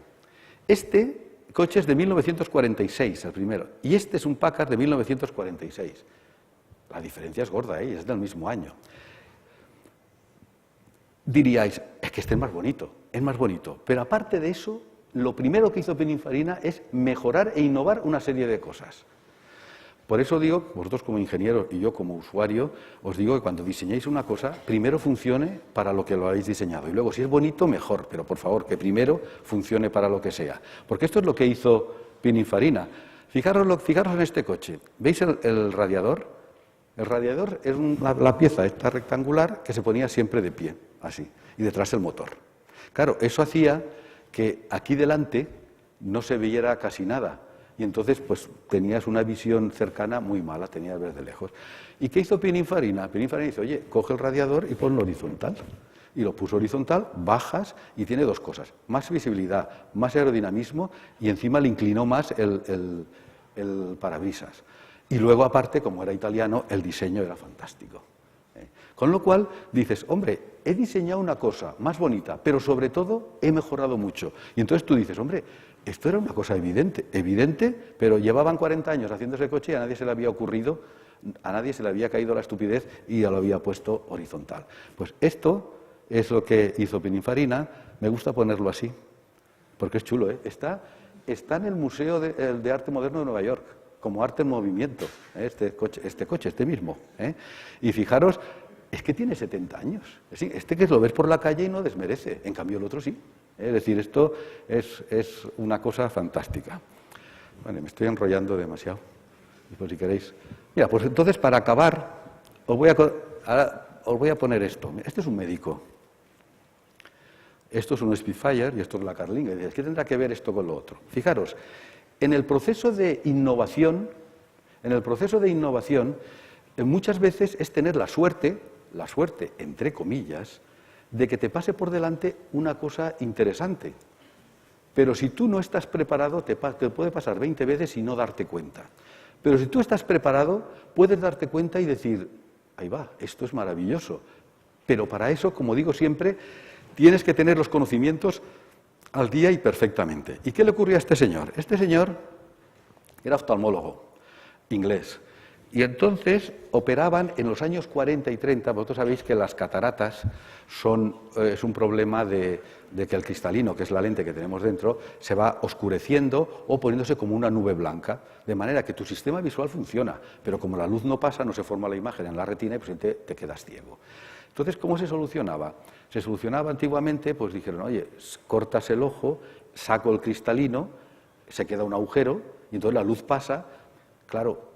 Este coche es de 1946, el primero, y este es un Packard de 1946. La diferencia es gorda, es del mismo año. Diríais, es que este es más bonito, pero aparte de eso, lo primero que hizo Pininfarina es mejorar e innovar una serie de cosas. Por eso digo, vosotros como ingenieros y yo como usuario, os digo que cuando diseñéis una cosa, primero funcione para lo que lo habéis diseñado. Y luego, si es bonito, mejor, pero por favor, que primero funcione para lo que sea. Porque esto es lo que hizo Pininfarina. Fijaros en este coche. ¿Veis el radiador? El radiador es la pieza esta rectangular que se ponía siempre de pie, así, y detrás el motor. Claro, eso hacía que aquí delante no se viera casi nada. Y entonces, pues, tenías una visión cercana muy mala, tenías que ver de lejos. ¿Y qué hizo Pininfarina? Pininfarina dice, oye, coge el radiador y ponlo horizontal. Y lo puso horizontal, bajas y tiene 2 cosas. Más visibilidad, más aerodinamismo y encima le inclinó más el parabrisas. Y luego, aparte, como era italiano, el diseño era fantástico. Con lo cual, dices, hombre, he diseñado una cosa más bonita, pero sobre todo he mejorado mucho. Y entonces tú dices, hombre, esto era una cosa evidente, pero llevaban 40 años haciendo ese coche y a nadie se le había ocurrido, a nadie se le había caído la estupidez y ya lo había puesto horizontal. Pues esto es lo que hizo Pininfarina, me gusta ponerlo así, porque es chulo, ¿eh? Está en el Museo de Arte Moderno de Nueva York, como arte en movimiento, este coche mismo. Y fijaros, es que tiene 70 años, este que lo ves por la calle y no desmerece, en cambio el otro sí. Es decir, esto es una cosa fantástica. Vale, me estoy enrollando demasiado. Y pues si queréis. Mira, pues entonces para acabar, os voy a poner esto. Este es un médico. Esto es un Spitfire y esto es la Carlinga. Y dices, ¿qué tendrá que ver esto con lo otro? Fijaros, en el proceso de innovación, muchas veces es tener la suerte, entre comillas, de que te pase por delante una cosa interesante. Pero si tú no estás preparado, te puede pasar 20 veces y no darte cuenta. Pero si tú estás preparado, puedes darte cuenta y decir, ahí va, esto es maravilloso. Pero para eso, como digo siempre, tienes que tener los conocimientos al día y perfectamente. ¿Y qué le ocurrió a este señor? Este señor era oftalmólogo, inglés. Y entonces operaban en los años 40 y 30, vosotros sabéis que las cataratas es un problema de que el cristalino, que es la lente que tenemos dentro, se va oscureciendo o poniéndose como una nube blanca, de manera que tu sistema visual funciona, pero como la luz no pasa, no se forma la imagen en la retina y pues te quedas ciego. Entonces, ¿cómo se solucionaba? Se solucionaba antiguamente, pues dijeron, oye, cortas el ojo, saco el cristalino, se queda un agujero y entonces la luz pasa, claro,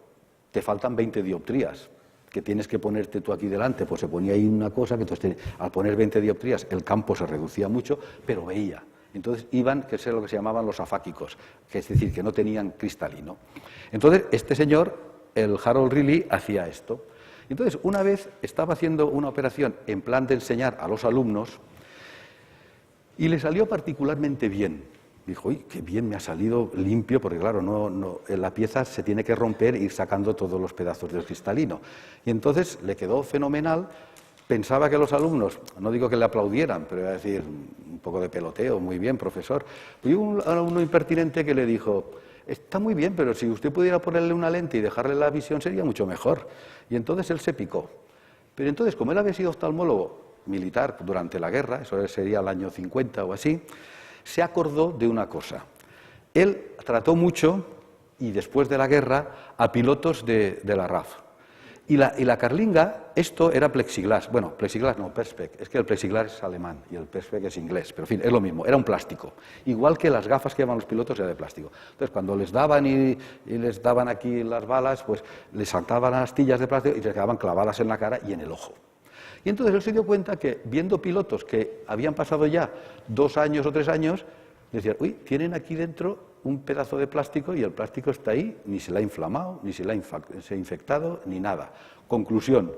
te faltan 20 dioptrías, que tienes que ponerte tú aquí delante, pues se ponía ahí una cosa, que entonces al poner 20 dioptrías el campo se reducía mucho, pero veía. Entonces iban, que es lo que se llamaban los afáquicos, que es decir, que no tenían cristalino. Entonces este señor, el Harold Riley, hacía esto. Entonces una vez estaba haciendo una operación en plan de enseñar a los alumnos y le salió particularmente bien. Dijo, uy, qué bien me ha salido limpio, porque claro, la pieza se tiene que romper e ir sacando todos los pedazos del cristalino. Y entonces le quedó fenomenal. Pensaba que los alumnos, no digo que le aplaudieran, pero iba a decir, un poco de peloteo, muy bien, profesor. Y hubo un alumno impertinente que le dijo, está muy bien, pero si usted pudiera ponerle una lente y dejarle la visión sería mucho mejor. Y entonces él se picó. Pero entonces, como él había sido oftalmólogo militar durante la guerra, eso sería el año 50 o así, se acordó de una cosa. Él trató mucho, y después de la guerra, a pilotos de la RAF. Y la carlinga, esto era plexiglas. Bueno, plexiglas no, perspex. Es que el plexiglas es alemán y el perspex es inglés. Pero en fin, es lo mismo, era un plástico. Igual que las gafas que llevan los pilotos era de plástico. Entonces, cuando les daban y les daban aquí las balas, pues les saltaban las astillas de plástico y les quedaban clavadas en la cara y en el ojo. Y entonces él se dio cuenta que, viendo pilotos que habían pasado ya 2 años o 3 años, decían, uy, tienen aquí dentro un pedazo de plástico y el plástico está ahí, ni se le ha inflamado, ni se le ha infectado, ni nada. Conclusión,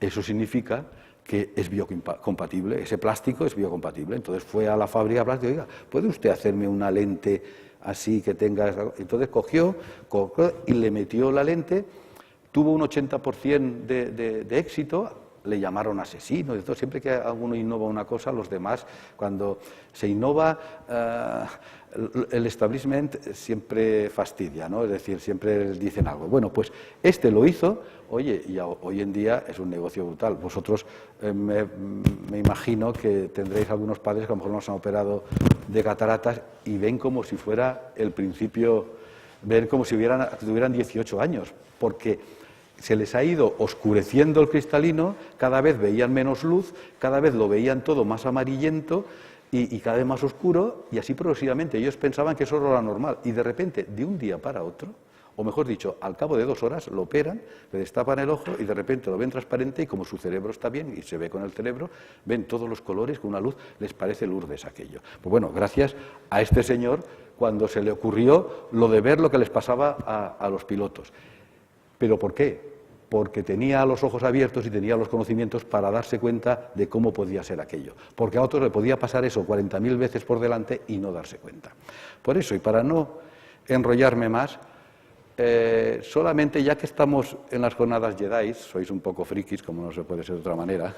eso significa que es biocompatible, ese plástico es biocompatible. Entonces fue a la fábrica de plástico y diga, ¿puede usted hacerme una lente así que tenga...? Entonces cogió y le metió la lente, tuvo un 80% de éxito. Le llamaron asesino, y todo. Siempre que alguno innova una cosa, los demás, cuando se innova, el establishment siempre fastidia, ¿no? Es decir, siempre dicen algo. Bueno, pues este lo hizo, oye, y hoy en día es un negocio brutal. Vosotros me imagino que tendréis algunos padres que a lo mejor nos han operado de cataratas y ven como si fuera el principio, ven como si tuvieran 18 años, porque se les ha ido oscureciendo el cristalino, cada vez veían menos luz, cada vez lo veían todo más amarillento y cada vez más oscuro, y así progresivamente. Ellos pensaban que eso era lo normal, y de repente, de un día para otro, o mejor dicho, al cabo de 2 horas, lo operan, le destapan el ojo y de repente lo ven transparente, y como su cerebro está bien y se ve con el cerebro, ven todos los colores con una luz, les parece Lourdes aquello. Pues bueno, gracias a este señor, cuando se le ocurrió lo de ver lo que les pasaba a los pilotos. ¿Pero por qué? Porque tenía los ojos abiertos y tenía los conocimientos para darse cuenta de cómo podía ser aquello. Porque a otros le podía pasar eso 40.000 veces por delante y no darse cuenta. Por eso, y para no enrollarme más, solamente ya que estamos en las jornadas Jedi, sois un poco frikis, como no se puede ser de otra manera,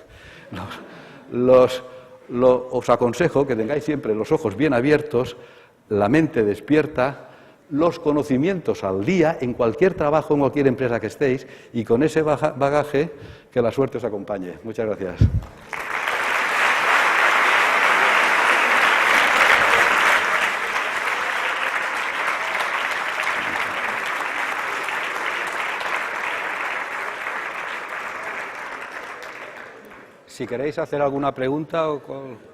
os aconsejo que tengáis siempre los ojos bien abiertos, la mente despierta, los conocimientos al día en cualquier trabajo, en cualquier empresa que estéis, y con ese bagaje que la suerte os acompañe. Muchas gracias. Si queréis hacer alguna pregunta o con...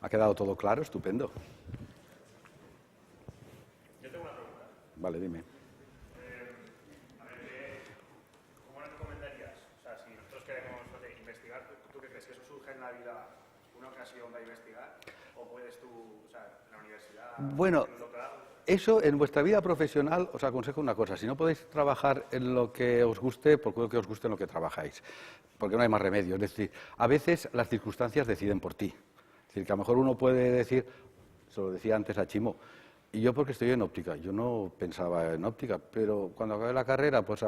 ¿Ha quedado todo claro? Estupendo. Yo tengo una pregunta. Vale, dime. ¿Cómo nos recomendarías? O sea, si nosotros queremos investigar, ¿tú qué crees? ¿Que eso surge en la vida, una ocasión para investigar? ¿O puedes tú, o sea, en la universidad, bueno, en un doctorado? Eso, en vuestra vida profesional, os aconsejo una cosa. Si no podéis trabajar en lo que os guste, procurad que os guste en lo que trabajáis. Porque no hay más remedio. Es decir, a veces las circunstancias deciden por ti. Es decir, que a lo mejor uno puede decir, se lo decía antes a Chimo, y yo porque estoy en óptica, yo no pensaba en óptica, pero cuando acabé la carrera, pues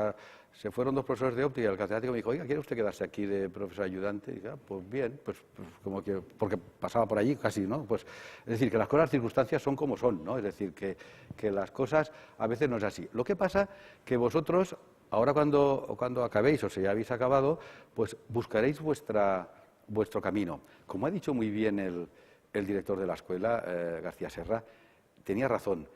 se fueron 2 profesores de óptica y el catedrático me dijo, oiga, ¿quiere usted quedarse aquí de profesor ayudante? Y dije, pues bien, pues como que, porque pasaba por allí casi, ¿no? Pues, es decir, que las cosas, las circunstancias son como son, ¿no? Es decir, que las cosas a veces no es así. Lo que pasa que vosotros, ahora cuando acabéis, o si ya habéis acabado, pues buscaréis vuestro camino. Como ha dicho muy bien el director de la escuela, García Serra, tenía razón.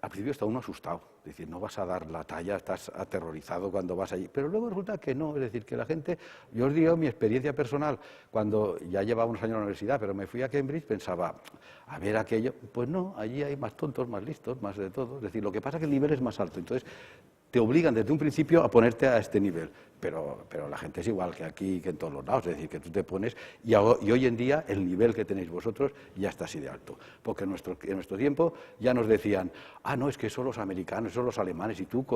al principio está uno asustado, es decir, no vas a dar la talla, estás aterrorizado cuando vas allí, pero luego resulta que no, es decir, que la gente, yo os digo mi experiencia personal, cuando ya llevaba unos años en la universidad, pero me fui a Cambridge, pensaba, a ver aquello, pues no, allí hay más tontos, más listos, más de todo, es decir, lo que pasa es que el nivel es más alto, entonces te obligan desde un principio a ponerte a este nivel, pero la gente es igual que aquí, que en todos los lados, es decir, que tú te pones, y hoy en día el nivel que tenéis vosotros ya está así de alto, porque en nuestro tiempo ya nos decían, no, es que son los americanos, son los alemanes, y tú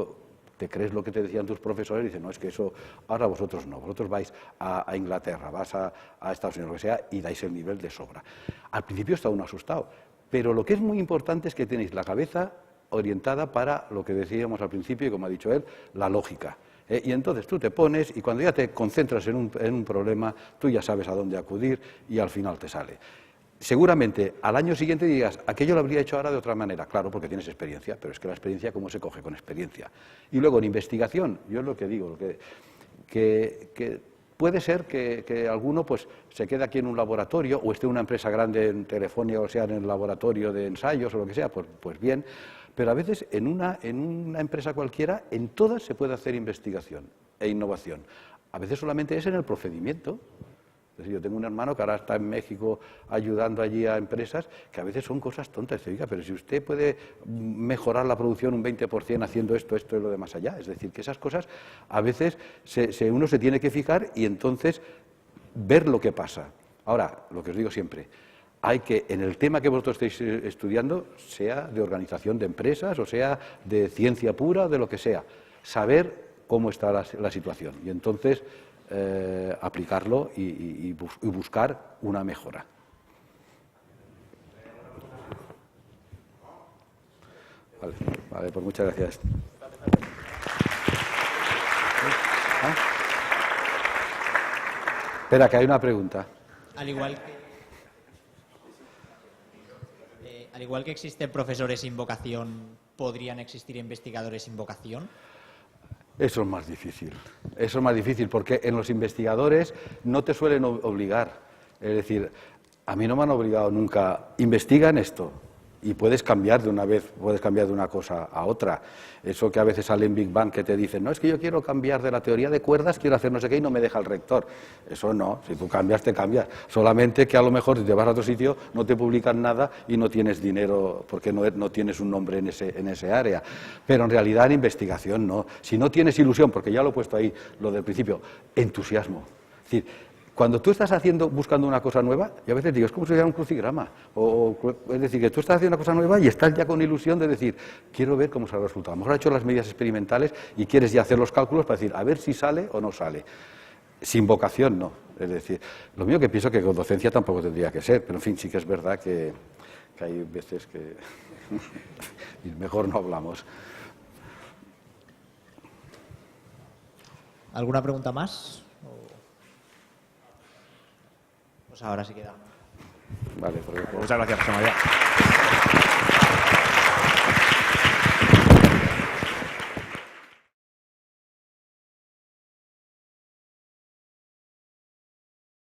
te crees lo que te decían tus profesores y dices, no, es que eso, ahora vosotros no, vosotros vais a Inglaterra, vas a Estados Unidos, lo que sea, y dais el nivel de sobra. Al principio está uno asustado, pero lo que es muy importante es que tenéis la cabeza orientada para lo que decíamos al principio, y como ha dicho él, la lógica. Y entonces tú te pones y cuando ya te concentras en un problema, tú ya sabes a dónde acudir y al final te sale. Seguramente al año siguiente digas, aquello lo habría hecho ahora de otra manera, claro, porque tienes experiencia, pero es que la experiencia, ¿cómo se coge? Con experiencia. Y luego en investigación, yo es lo que digo, que puede ser que alguno pues se quede aquí en un laboratorio o esté en una empresa grande en Telefónica, o sea, en el laboratorio de ensayos o lo que sea, pues bien. Pero a veces en una empresa cualquiera, en todas se puede hacer investigación e innovación. A veces solamente es en el procedimiento. Es decir, yo tengo un hermano que ahora está en México ayudando allí a empresas que a veces son cosas tontas. Oiga, pero si usted puede mejorar la producción un 20% haciendo esto y lo de más allá. Es decir, que esas cosas a veces uno se tiene que fijar y entonces ver lo que pasa. Ahora, lo que os digo siempre, hay que, en el tema que vosotros estáis estudiando, sea de organización de empresas, o sea de ciencia pura, o de lo que sea, saber cómo está la situación y entonces aplicarlo y buscar una mejora. Vale, pues muchas gracias. Espera, que hay una pregunta. Al igual que existen profesores sin vocación, ¿podrían existir investigadores sin vocación? Eso es más difícil. Eso es más difícil porque en los investigadores no te suelen obligar. Es decir, a mí no me han obligado nunca. Investiga en esto y puedes cambiar de una vez, puedes cambiar de una cosa a otra. Eso que a veces sale en Big Bang que te dicen, no, es que yo quiero cambiar de la teoría de cuerdas, quiero hacer no sé qué y no me deja el rector. Eso no, si tú cambias, te cambias. Solamente que a lo mejor si te vas a otro sitio no te publican nada y no tienes dinero porque no tienes un nombre en ese área. Pero en realidad en investigación no. Si no tienes ilusión, porque ya lo he puesto ahí, lo del principio, entusiasmo. Es decir, cuando tú estás buscando una cosa nueva, yo a veces digo, es como si fuera un crucigrama. Es decir, que tú estás haciendo una cosa nueva y estás ya con ilusión de decir, quiero ver cómo sale el resultado. A lo mejor has hecho las medidas experimentales y quieres ya hacer los cálculos para decir, a ver si sale o no sale. Sin vocación, no. Es decir, lo mío que pienso que con docencia tampoco tendría que ser, pero en fin, sí que es verdad que hay veces que mejor no hablamos. ¿Alguna pregunta más? Pues ahora sí queda. Vale, Muchas gracias, José María.